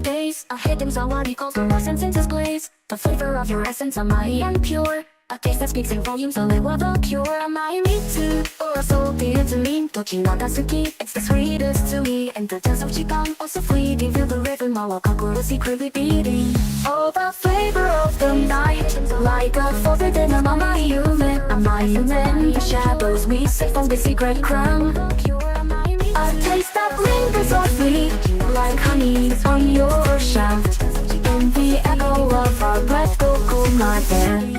days ahead are what we call our senses blaze. The flavor of your essence am I and pure. A taste that speaks in volumes, so let what the cure am I me too. Or a soul dear to me, Tochi no Daisuki. It's the sweetest to me, and the dance of Chikan also fleeting. Feel the rhythm of a kokoro secretly beating. Oh, the flavor of the night, like a forbidden among my human. Am I human? The shadows we sift on the secret crown. A taste that lingers softly, like honey on your shaft. In the echo of our breath, Tokomate.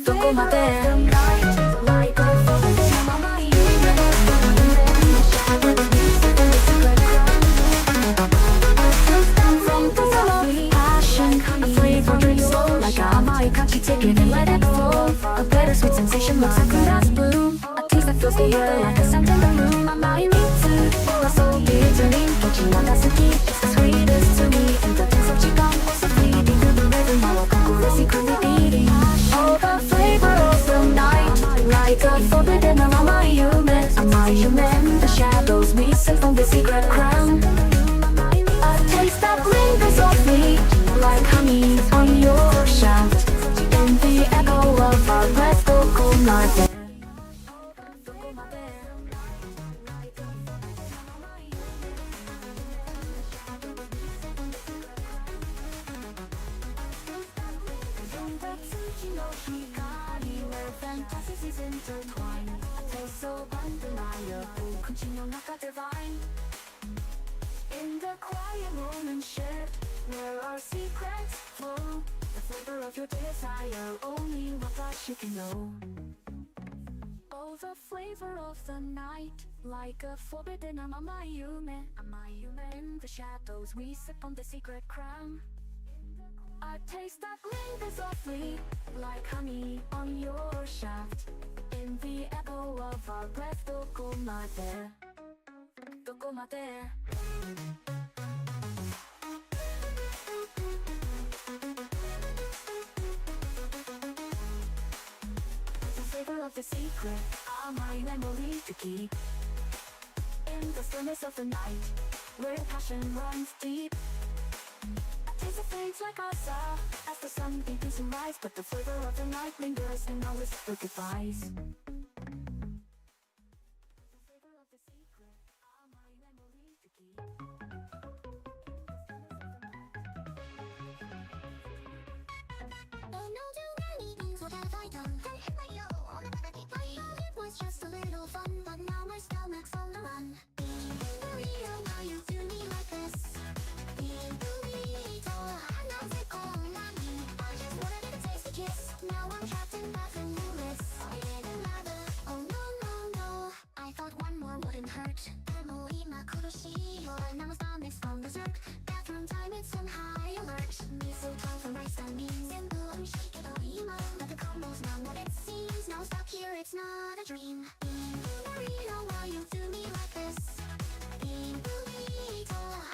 Tokomate. Like a forbidden among my human. The shadows we sift on the secret crown. From the softly passion, a flavor drinks slow, like a maikachi, take it and let it flow. A bittersweet sensation looks like grass bloom. A taste that fills the air like a scent in the room. Am I me too? Or a soul dear to me, Tochi no Daisuki. It's the sweetest to me, and the taste of Chikan also fleeting. Through the rhythm of a kokoro secretly beating. Oh, the flavor of the night, like a forbidden among my human. Am I human? The shadows we sift on the secret crown. A taste that lingers softly, like honey on your shaft. In the echo of our breath, Tokomate. Where fantasies is intertwined, a taste so undeniable, continual naka divine. In the quiet moment shared, where our secrets flow, the flavor of your desire, only Watashi can know. Oh, the flavor of the night, like a forbidden among my human. Am I human? In the shadows we sip on the secret crown. A taste that lingers softly, like honey on your shaft. In the echo of our breath, Tokomate. Tokomate. The flavor of the secret, are my memory to keep. In the stillness of the night, where passion runs deep. Taste of fades like asa, as the sun begins to rise. But the flavor of the night lingers and always goodbyes. The flavor of the secret, are my memory to keep. Don't know too many things, what have I done? It was just a little fun, but now my stomach's on the run. Maria, why you do me like this? Now I'm trapped in bathroom bliss. Oh no no no, I thought one more wouldn't hurt. Emily Makuroshi, and now my stomach's gone berserk. Bathroom time, it's on high alert. Mistletoe from rice and beans, and boom, shake it all emo. But the combo's not what it seems. Now stop here, it's not a dream. Maria, why you do me like this?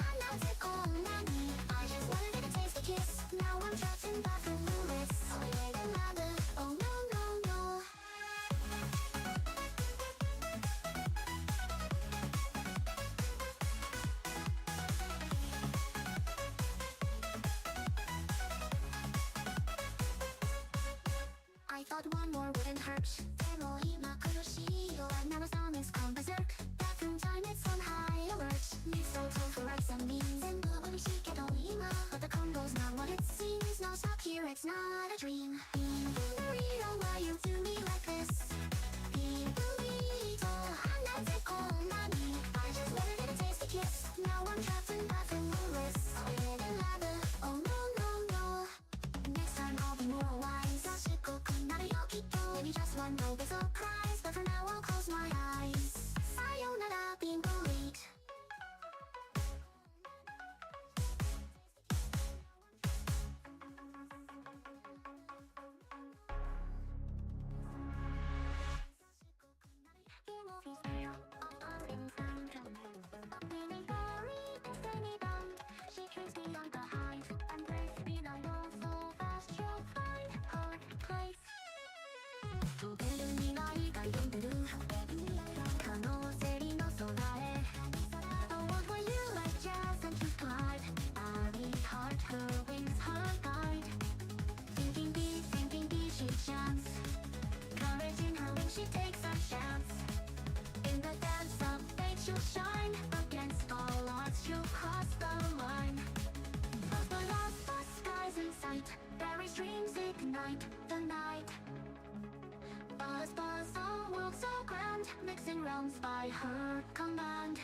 I'm not sick all nanny. I just wanted to taste a kiss. Now I'm trapped in bathroom bliss. Oh no no no. I thought one more wouldn't hurt. Emily Makuroshi, and now my stomach's gone berserk. Bathroom time, it's on high alert. Mistletoe for rice and beans, and boom, shake it all emo. But the combo's not what it seems. Now stop here, it's not a dream. Burrito, why you do me like this? Burrito, I'm not sick all nanny. I just wanted to taste a kiss. Now I'm trapped in bathroom bliss. Oh no no no. Next time I'll be more wise. Sashikoku narayokito. Maybe just one will be surprise. But for now I'll close my eyes. Sayonara, being bullied. thinking B, she chants. Courage in her when she takes a chance. In the dance of fate she'll shine. Against all odds she'll cross the line. The skies in sight. Barry's dreams ignite the night. Buzz, buzz, a world so grand. Mixing realms by her command.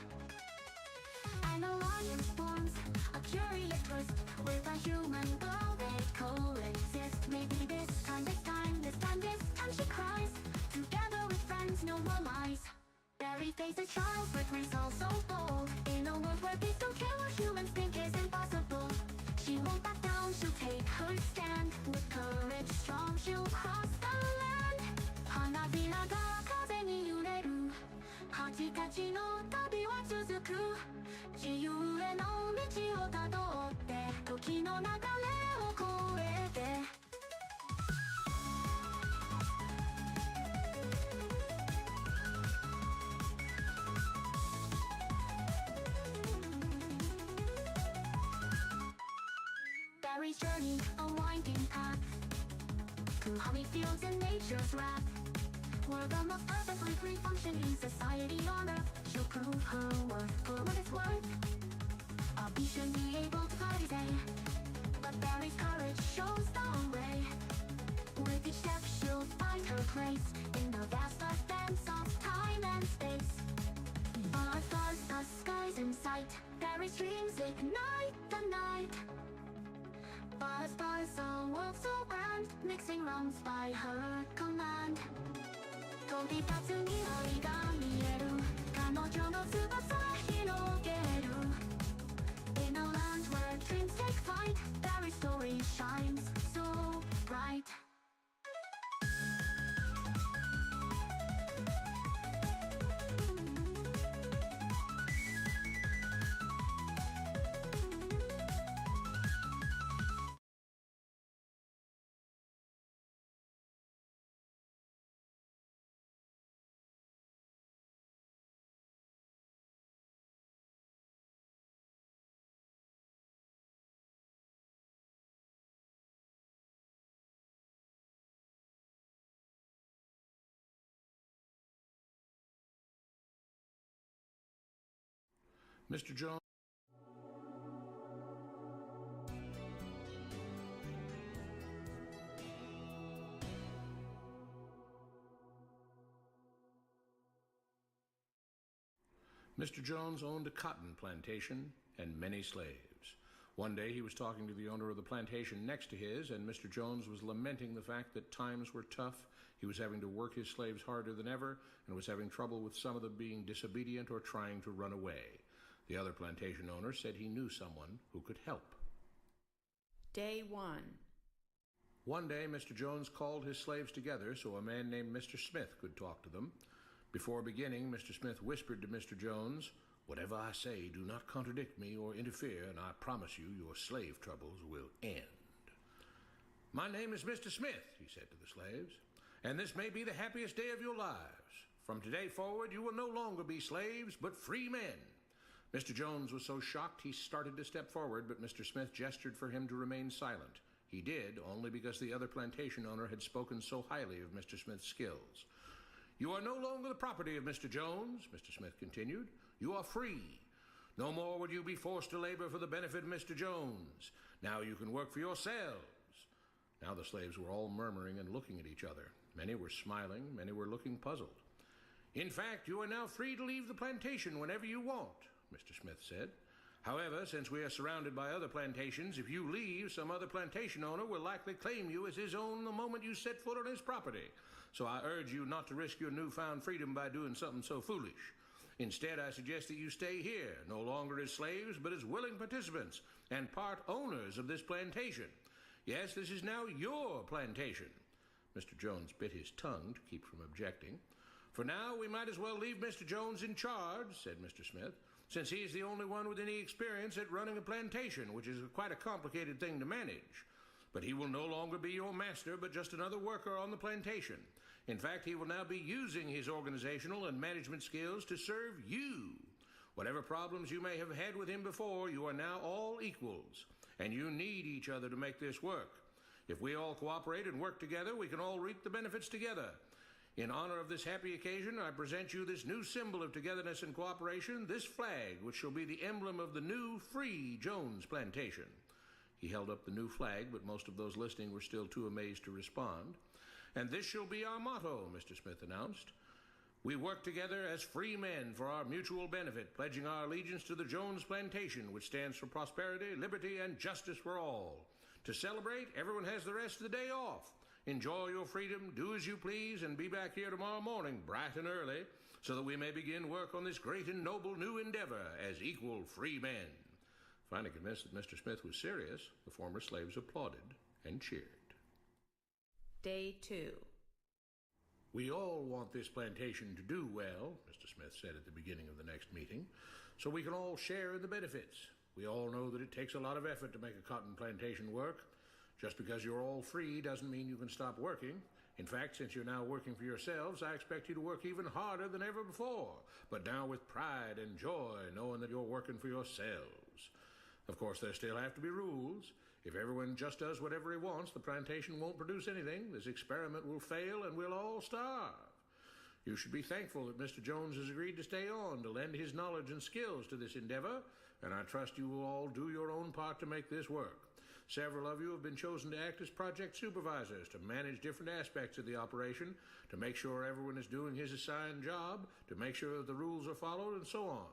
An alliance forms, a curious twist. With a human girl they coexist. Maybe this time she cries. Together with friends, no more lies. Barry faces trials with resolve so bold. In a world where beasts don't kill, humans think is impossible. She won't back down, she'll take her stand. With courage strong, she'll cross the land. Hanabila ga kaze ni yureru. Hachitachi no tabi wa tsuzuku. 自由への道をたどって時の流れを越えて Barry's journey, a winding path through holly fields and nature's wrath. We're the most perfectly functioning society on earth. She'll prove her worth for what it's worth. A bee should be able to fly today, but Barry's courage shows the way. With each step she'll find her place in the vast expanse of time and space. Buzz, buzz, the skies in sight. Barry's dreams ignite the night. Buzz, buzz, a world so grand. Mixing realms by her command. 飛び立つ未来が見える彼女の翼広げる In a land where dreams take flight Barry's story shines so bright Mr. Jones. Mr. Jones owned a cotton plantation and many slaves. One day he was talking to the owner of the plantation next to his, and Mr. Jones was lamenting the fact that times were tough. He was having to work his slaves harder than ever, and was having trouble with some of them being disobedient or trying to run away. The other plantation owner said he knew someone who could help. Day 1. One day, Mr. Jones called his slaves together so a man named Mr. Smith could talk to them. Before beginning, Mr. Smith whispered to Mr. Jones, "Whatever I say, do not contradict me or interfere, and I promise you your slave troubles will end." "My name is Mr. Smith," he said to the slaves, "and this may be the happiest day of your lives. From today forward, you will no longer be slaves, but free men." Mr. Jones was so shocked he started to step forward, but Mr. Smith gestured for him to remain silent. He did, only because the other plantation owner had spoken so highly of Mr. Smith's skills. "You are no longer the property of Mr. Jones," Mr. Smith continued. "You are free. No more would you be forced to labor for the benefit of Mr. Jones. Now you can work for yourselves." Now the slaves were all murmuring and looking at each other. Many were smiling, many were looking puzzled. "In fact, you are now free to leave the plantation whenever you want," Mr. Smith said. "However, since we are surrounded by other plantations, if you leave, some other plantation owner will likely claim you as his own the moment you set foot on his property. So I urge you not to risk your newfound freedom by doing something so foolish. Instead, I suggest that you stay here, no longer as slaves, but as willing participants and part owners of this plantation. Yes, this is now your plantation." Mr. Jones bit his tongue to keep from objecting. "For now, we might as well leave Mr. Jones in charge," said Mr. Smith, "since he is the only one with any experience at running a plantation, which is quite a complicated thing to manage. But he will no longer be your master, but just another worker on the plantation. In fact, he will now be using his organizational and management skills to serve you. Whatever problems you may have had with him before, you are now all equals, and you need each other to make this work. If we all cooperate and work together, we can all reap the benefits together. In honor of this happy occasion, I present you this new symbol of togetherness and cooperation, this flag, which shall be the emblem of the new Free Jones Plantation. He held up the new flag, but most of those listening were still too amazed to respond. And this shall be our motto, Mr. Smith announced. We work together as free men for our mutual benefit, pledging our allegiance to the Jones Plantation, which stands for prosperity, liberty, and justice for all. To celebrate, everyone has the rest of the day off. Enjoy your freedom, do as you please, and be back here tomorrow morning, bright and early, so that we may begin work on this great and noble new endeavor as equal free men. Finally convinced that Mr. Smith was serious, the former slaves applauded and cheered. Day 2. We all want this plantation to do well, Mr. Smith said at the beginning of the next meeting, so we can all share in the benefits. We all know that it takes a lot of effort to make a cotton plantation work. Just because you're all free doesn't mean you can stop working. In fact, since you're now working for yourselves, I expect you to work even harder than ever before, but now with pride and joy, knowing that you're working for yourselves. Of course, there still have to be rules. If everyone just does whatever he wants, the plantation won't produce anything. This experiment will fail, and we'll all starve. You should be thankful that Mr. Jones has agreed to stay on to lend his knowledge and skills to this endeavor, and I trust you will all do your own part to make this work. Several of you have been chosen to act as project supervisors to manage different aspects of the operation, to make sure everyone is doing his assigned job, to make sure that the rules are followed, and so on.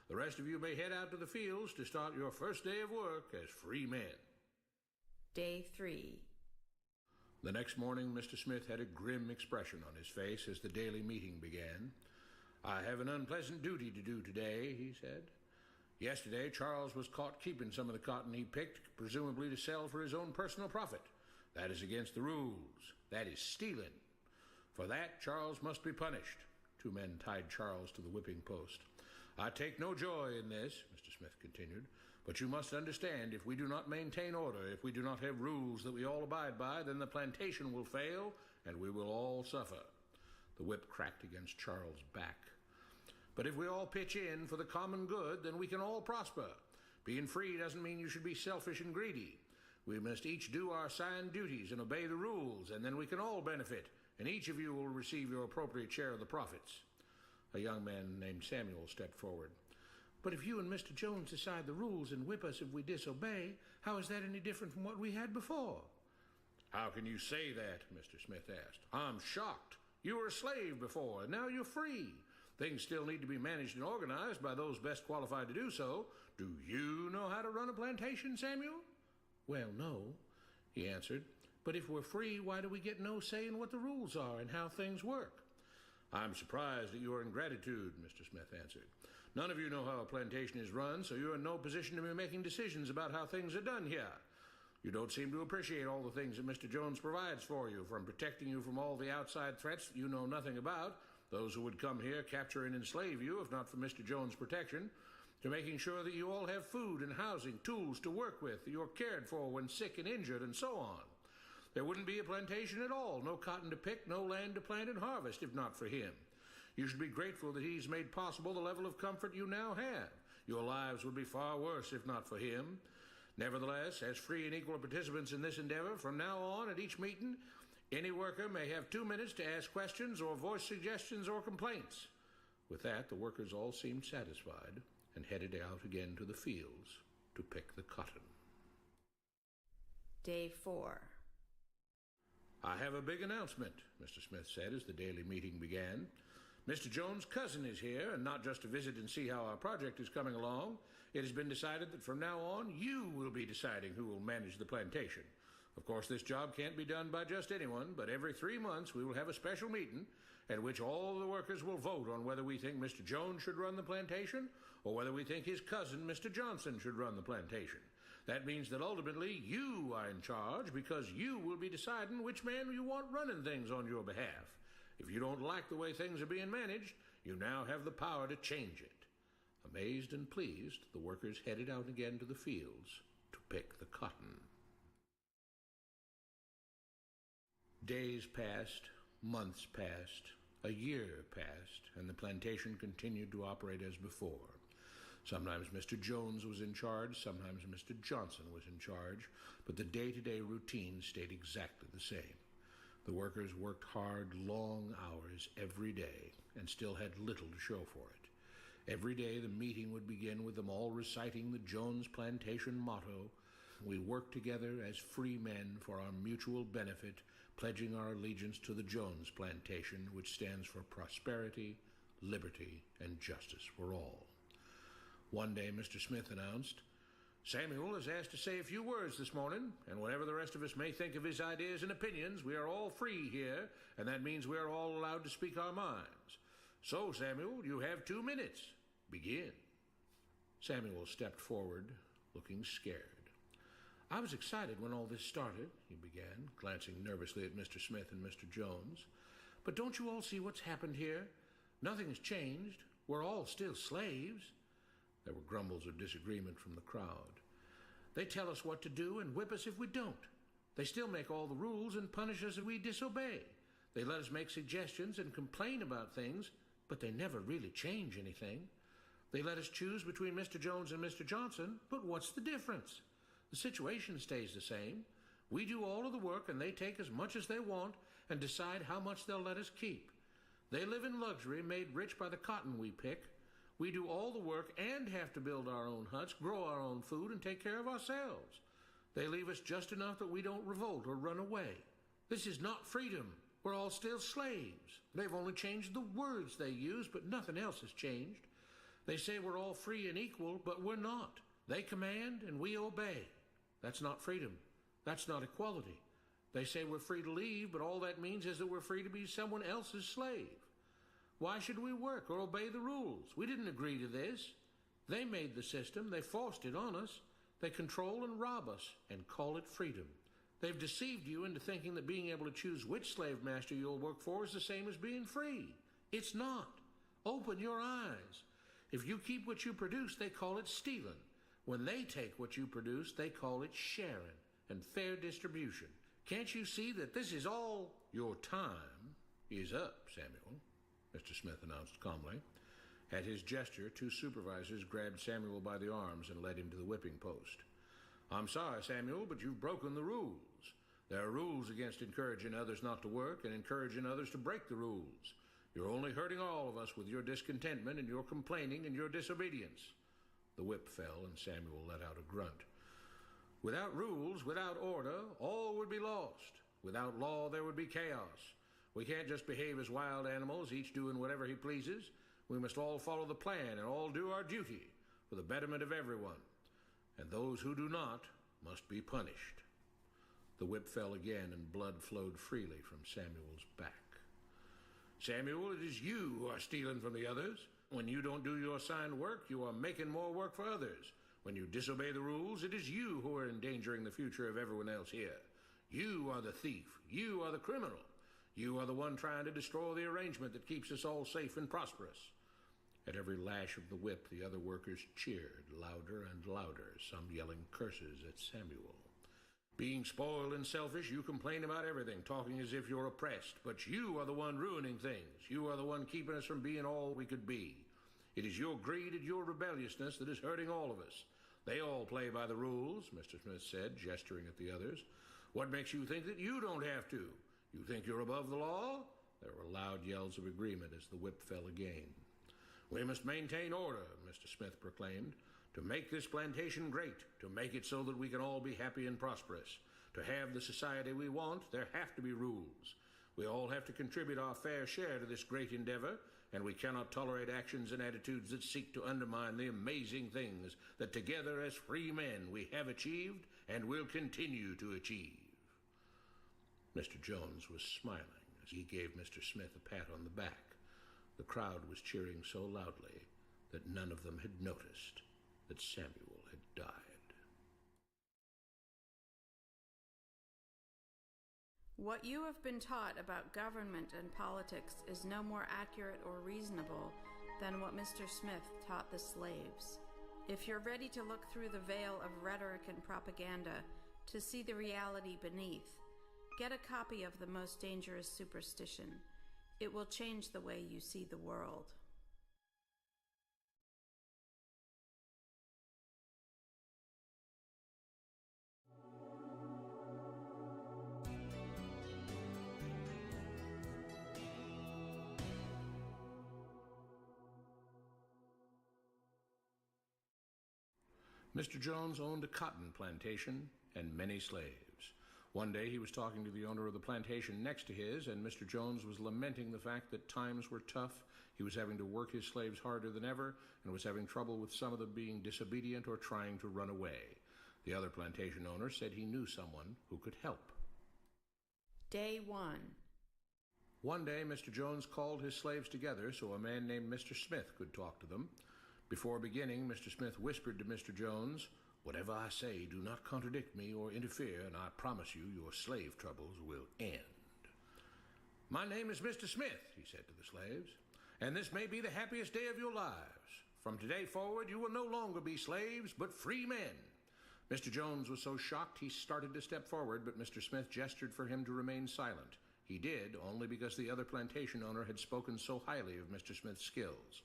The rest of you may head out to the fields to start your first day of work as free men. Day 3. The next morning, Mr. Smith had a grim expression on his face as the daily meeting began. I have an unpleasant duty to do today, he said. Yesterday, Charles was caught keeping some of the cotton he picked, presumably to sell for his own personal profit. That is against the rules. That is stealing. For that, Charles must be punished. 2 men tied Charles to the whipping post. I take no joy in this, Mr. Smith continued, but you must understand, if we do not maintain order, if we do not have rules that we all abide by, then the plantation will fail, and we will all suffer. The whip cracked against Charles' back. But if we all pitch in for the common good, then we can all prosper. Being free doesn't mean you should be selfish and greedy. We must each do our assigned duties and obey the rules, and then we can all benefit, and each of you will receive your appropriate share of the profits. A young man named Samuel stepped forward. But if you and Mr. Jones decide the rules and whip us if we disobey, how is that any different from what we had before? How can you say that? Mr. Smith asked. I'm shocked. You were a slave before, and now you're free. Things still need to be managed and organized by those best qualified to do so. Do you know how to run a plantation, Samuel? Well, no, he answered. But if we're free, why do we get no say in what the rules are and how things work? I'm surprised at your ingratitude, Mr. Smith answered. None of you know how a plantation is run, so you're in no position to be making decisions about how things are done here. You don't seem to appreciate all the things that Mr. Jones provides for you, from protecting you from all the outside threats that you know nothing about, those who would come here, capture and enslave you, if not for Mr. Jones' protection, to making sure that you all have food and housing, tools to work with, that you're cared for when sick and injured, and so on. There wouldn't be a plantation at all, no cotton to pick, no land to plant and harvest, if not for him. You should be grateful that he's made possible the level of comfort you now have. Your lives would be far worse if not for him. Nevertheless, as free and equal participants in this endeavor, from now on at each meeting, any worker may have 2 minutes to ask questions or voice suggestions or complaints. With that, the workers all seemed satisfied and headed out again to the fields to pick the cotton. Day 4. I have a big announcement, Mr. Smith said as the daily meeting began. Mr. Jones' cousin is here, and not just to visit and see how our project is coming along. It has been decided that from now on, you will be deciding who will manage the plantation. Of course, this job can't be done by just anyone, but every 3 months we will have a special meeting at which all the workers will vote on whether we think Mr. Jones should run the plantation or whether we think his cousin, Mr. Johnson, should run the plantation. That means that ultimately you are in charge because you will be deciding which man you want running things on your behalf. If you don't like the way things are being managed, you now have the power to change it. Amazed and pleased, the workers headed out again to the fields to pick the cotton. Days passed, months passed, a year passed, and the plantation continued to operate as before. Sometimes Mr. Jones was in charge, sometimes Mr. Johnson was in charge, but the day-to-day routine stayed exactly the same. The workers worked hard, long hours every day, and still had little to show for it. Every day the meeting would begin with them all reciting the Jones Plantation motto, "We work together as free men for our mutual benefit, pledging our allegiance to the Jones Plantation, which stands for prosperity, liberty, and justice for all." One day Mr. Smith announced, "Samuel is asked to say a few words this morning, and whatever the rest of us may think of his ideas and opinions, we are all free here, and that means we are all allowed to speak our minds. So, Samuel, you have 2 minutes. Begin." Samuel stepped forward, looking scared. "I was excited when all this started," he began, glancing nervously at Mr. Smith and Mr. Jones. "But don't you all see what's happened here? Nothing has changed. We're all still slaves." There were grumbles of disagreement from the crowd. "They tell us what to do and whip us if we don't. They still make all the rules and punish us if we disobey. They let us make suggestions and complain about things, but they never really change anything. They let us choose between Mr. Jones and Mr. Johnson, but what's the difference? The situation stays the same. We do all of the work and they take as much as they want and decide how much they'll let us keep. They live in luxury, made rich by the cotton we pick. We do all the work and have to build our own huts, grow our own food, and take care of ourselves. They leave us just enough that we don't revolt or run away. This is not freedom. We're all still slaves. They've only changed the words they use, but nothing else has changed. They say we're all free and equal, but we're not. They command and we obey. That's not freedom. That's not equality. They say we're free to leave, but all that means is that we're free to be someone else's slave. Why should we work or obey the rules? We didn't agree to this. They made the system. They forced it on us. They control and rob us and call it freedom. They've deceived you into thinking that being able to choose which slave master you'll work for is the same as being free. It's not. Open your eyes. If you keep what you produce, they call it stealing. When they take what you produce, they call it sharing and fair distribution. Can't you see that this is all? Your time is up, Samuel," Mr. Smith announced calmly. At his gesture, 2 supervisors grabbed Samuel by the arms and led him to the whipping post. "I'm sorry, Samuel, but you've broken the rules. There are rules against encouraging others not to work and encouraging others to break the rules. You're only hurting all of us with your discontentment and your complaining and your disobedience." The whip fell and Samuel let out a grunt. "Without rules, without order, all would be lost. Without law, there would be chaos. We can't just behave as wild animals, each doing whatever he pleases. We must all follow the plan and all do our duty for the betterment of everyone. And those who do not must be punished." The whip fell again and blood flowed freely from Samuel's back. "Samuel, it is you who are stealing from the others. When you don't do your assigned work, you are making more work for others. When you disobey the rules, it is you who are endangering the future of everyone else here. You are the thief. You are the criminal. You are the one trying to destroy the arrangement that keeps us all safe and prosperous." At every lash of the whip, the other workers cheered louder and louder, some yelling curses at Samuel. "Being spoiled and selfish, you complain about everything, talking as if you're oppressed. But you are the one ruining things. You are the one keeping us from being all we could be. It is your greed and your rebelliousness that is hurting all of us. They all play by the rules," Mr. Smith said, gesturing at the others. "What makes you think that you don't have to? You think you're above the law?" There were loud yells of agreement as the whip fell again. "We must maintain order," Mr. Smith proclaimed, "to make this plantation great, to make it so that we can all be happy and prosperous. To have the society we want, there have to be rules. We all have to contribute our fair share to this great endeavor, and we cannot tolerate actions and attitudes that seek to undermine the amazing things that together as free men we have achieved and will continue to achieve." Mr. Jones was smiling as he gave Mr. Smith a pat on the back. The crowd was cheering so loudly that none of them had noticed that Samuel had died. What you have been taught about government and politics is no more accurate or reasonable than what Mr. Smith taught the slaves. If you're ready to look through the veil of rhetoric and propaganda to see the reality beneath, get a copy of The Most Dangerous Superstition. It will change the way you see the world. Mr. Jones owned a cotton plantation and many slaves. One day he was talking to the owner of the plantation next to his, and Mr. Jones was lamenting the fact that times were tough. He was having to work his slaves harder than ever and was having trouble with some of them being disobedient or trying to run away. The other plantation owner said he knew someone who could help. Day 1. One day Mr. Jones called his slaves together so a man named Mr. Smith could talk to them. Before beginning, Mr. Smith whispered to Mr. Jones, "Whatever I say, do not contradict me or interfere, and I promise you your slave troubles will end." "My name is Mr. Smith," he said to the slaves, "and this may be the happiest day of your lives. From today forward, you will no longer be slaves, but free men." Mr. Jones was so shocked he started to step forward, but Mr. Smith gestured for him to remain silent. He did, only because the other plantation owner had spoken so highly of Mr. Smith's skills.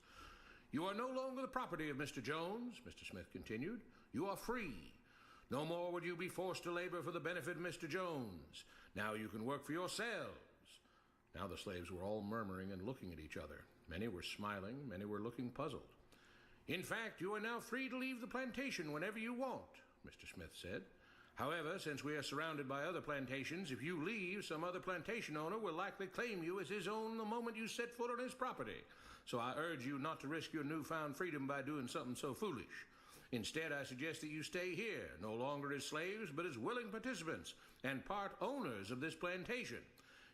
"You are no longer the property of Mr. Jones," Mr. Smith continued. "You are free. No more would you be forced to labor for the benefit of Mr. Jones. Now you can work for yourselves." Now the slaves were all murmuring and looking at each other. Many were smiling, many were looking puzzled. "In fact, you are now free to leave the plantation whenever you want," Mr. Smith said. "However, since we are surrounded by other plantations, if you leave, some other plantation owner will likely claim you as his own the moment you set foot on his property. So I urge you not to risk your newfound freedom by doing something so foolish. Instead, I suggest that you stay here, no longer as slaves, but as willing participants and part owners of this plantation.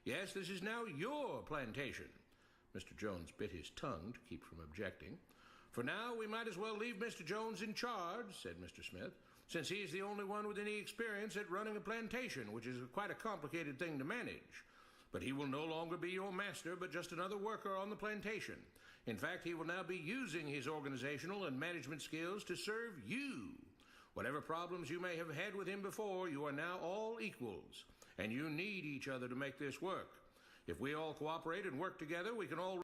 Yes, this is now your plantation." Mr. Jones bit his tongue to keep from objecting. "For now, we might as well leave Mr. Jones in charge," said Mr. Smith, "since he is the only one with any experience at running a plantation, which is quite a complicated thing to manage. But he will no longer be your master, but just another worker on the plantation. In fact, he will now be using his organizational and management skills to serve you. Whatever problems you may have had with him before, you are now all equals, and you need each other to make this work. If we all cooperate and work together, we can all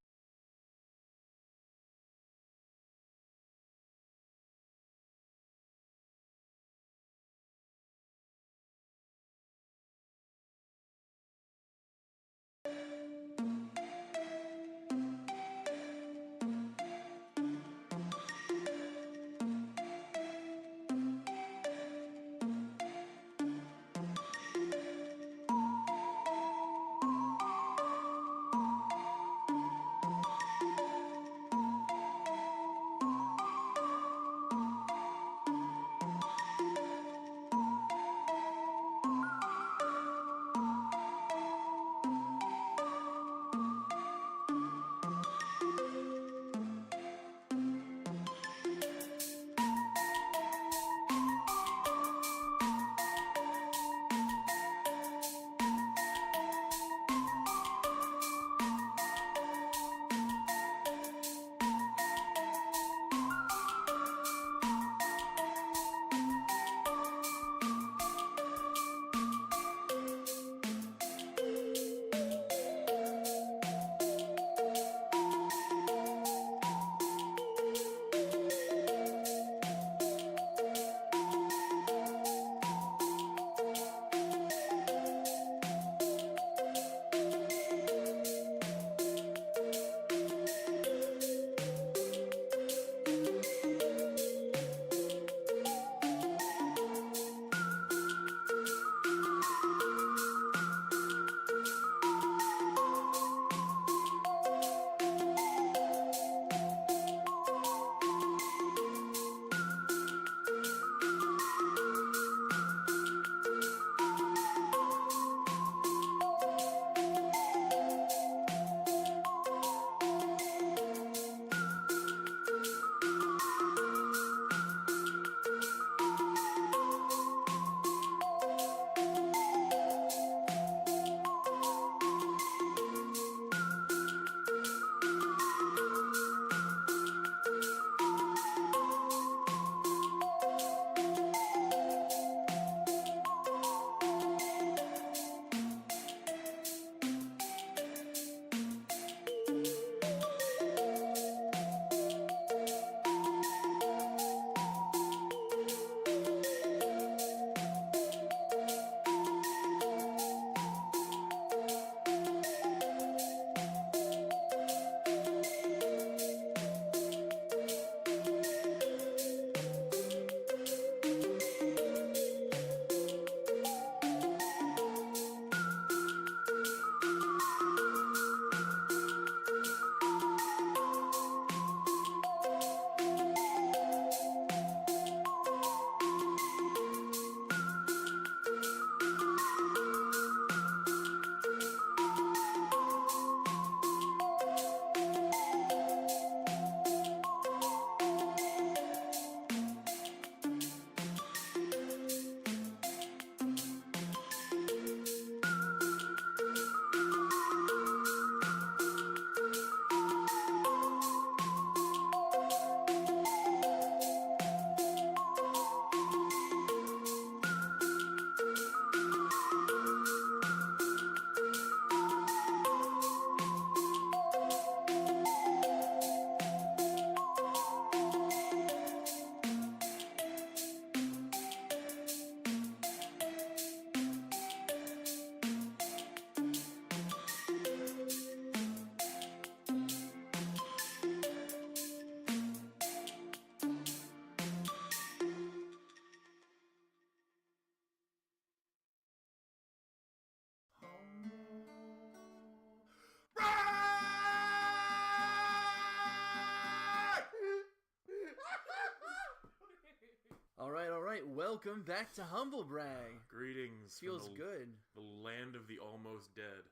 Welcome back to Humble Brag. Greetings. Feels from good. The land of the almost dead.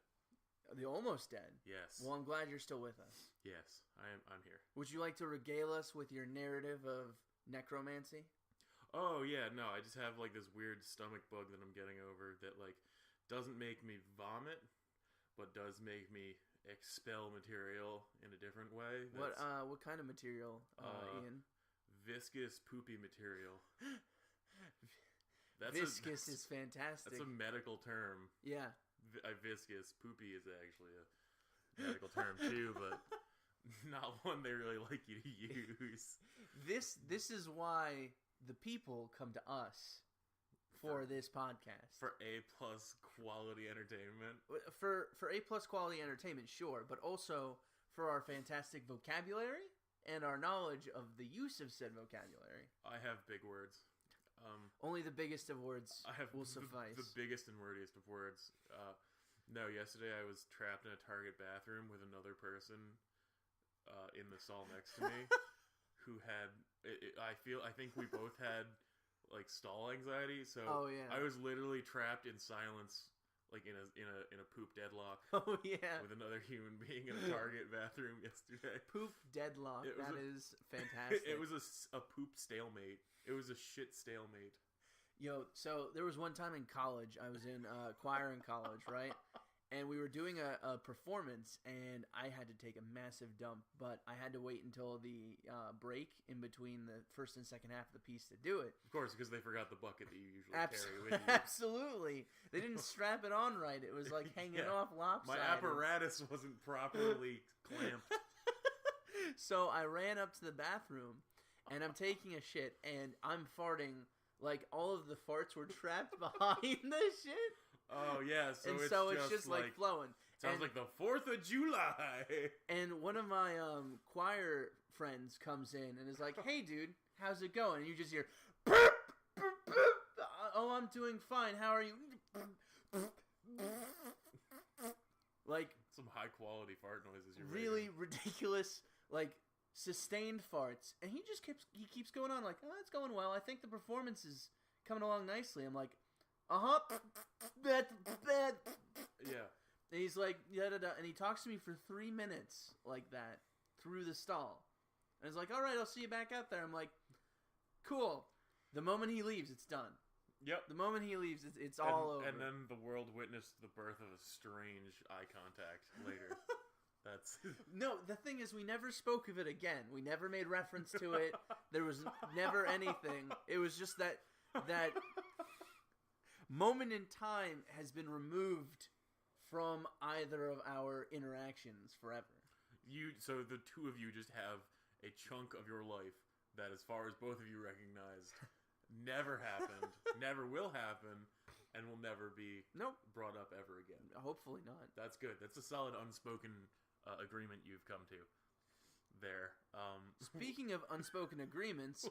The Almost Dead. Yes. Well, I'm glad you're still with us. Yes, I'm here. Would you like to regale us with your narrative of necromancy? Oh yeah, no, I just have like this weird stomach bug that I'm getting over that like doesn't make me vomit, but does make me expel material in a different way. What kind of material, Ian? Viscous poopy material. Viscous is fantastic. That's a medical term. Yeah. Viscous poopy is actually a medical term too, but not one they really like you to use. This is why the people come to us for this podcast. For A+ quality entertainment. For A+ quality entertainment, sure, but also for our fantastic vocabulary and our knowledge of the use of said vocabulary. I have big words. Only the biggest of words will the, suffice. The biggest and wordiest of words. No, yesterday I was trapped in a Target bathroom with another person in the stall next to me who had. I think we both had like stall anxiety. So oh, yeah. I was literally trapped in silence, like in a poop deadlock. Oh yeah, with another human being in a Target bathroom yesterday. Poop deadlock. That is fantastic. It was a poop stalemate. It was a shit stalemate. Yo, so there was one time in college, I was in choir in college, right? And we were doing a performance, and I had to take a massive dump, but I had to wait until the break in between the first and second half of the piece to do it. Of course, because they forgot the bucket that you usually carry with you. Absolutely. They didn't strap it on right. It was like hanging off lopsided. My apparatus wasn't properly clamped. So I ran up to the bathroom, and I'm taking a shit, and I'm farting. Like, all of the farts were trapped behind the shit. Oh, yeah. So it's just like flowing. Sounds like the 4th of July. And one of my choir friends comes in and is like, hey, dude, how's it going? And you just hear, burp, burp, burp. Oh, I'm doing fine. How are you? Like, some high-quality fart noises. You're really ridiculous, like, sustained farts. And he keeps going on like, oh, it's going well. I think the performance is coming along nicely. I'm like, yeah. And he's like, da-da-da. And he talks to me for 3 minutes like that through the stall. And he's like, all right, I'll see you back out there. I'm like, cool. The moment he leaves, it's done. Yep. The moment he leaves, it's all over. And then the world witnessed the birth of a strange eye contact later. That's No, the thing is, we never spoke of it again. We never made reference to it. There was never anything. It was just that moment in time has been removed from either of our interactions forever. So the two of you just have a chunk of your life that, as far as both of you recognized, never happened, never will happen, and will never be brought up ever again. Hopefully not. That's good. That's a solid unspoken agreement you've come to there. Speaking of unspoken agreements,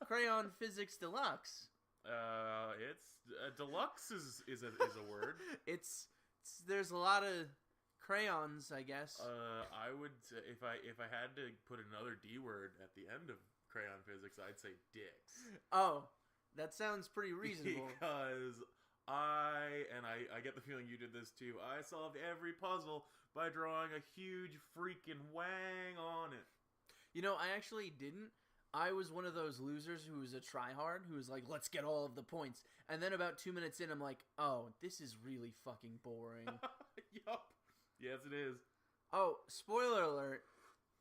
Crayon Physics Deluxe. It's deluxe is a word. There's a lot of crayons, I guess. I would, if I had to put another D word at the end of Crayon Physics, I'd say dicks. Oh, that sounds pretty reasonable. Because I get the feeling you did this too. I solved every puzzle by drawing a huge freaking wang on it. You know, I actually didn't. I was one of those losers who was a tryhard, who was like, let's get all of the points. And then about 2 minutes in, I'm like, oh, this is really fucking boring. Yup. Yes, it is. Oh, spoiler alert.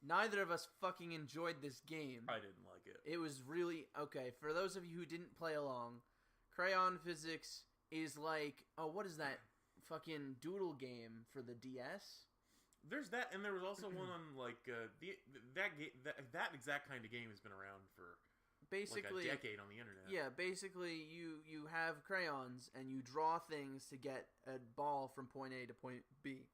Neither of us fucking enjoyed this game. I didn't like it. It was really... Okay, for those of you who didn't play along, Crayon Physics is like... Oh, what is that fucking doodle game for the DS? There's that, and there was also one on, like, that exact kind of game has been around for basically like a decade on the internet. Yeah, basically you have crayons, and you draw things to get a ball from point A to point B.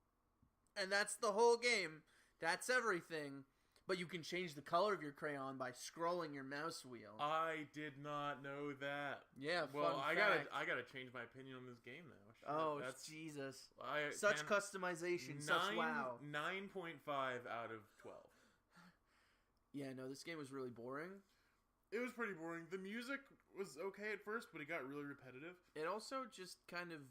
And that's the whole game. That's everything. But you can change the color of your crayon by scrolling your mouse wheel. I did not know that. Yeah, well, I gotta change my opinion on this game now. Jesus! Such customization, such wow. 9.5 out of 12. Yeah, no, this game was really boring. It was pretty boring. The music was okay at first, but it got really repetitive. It also just kind of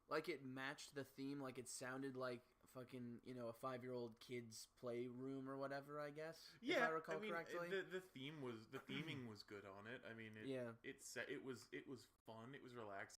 like it matched the theme. Like it sounded like fucking a 5-year-old kid's playroom or whatever. I guess. Yeah, if I recall correctly. the theming was good on it. I mean, it was fun. It was relaxing.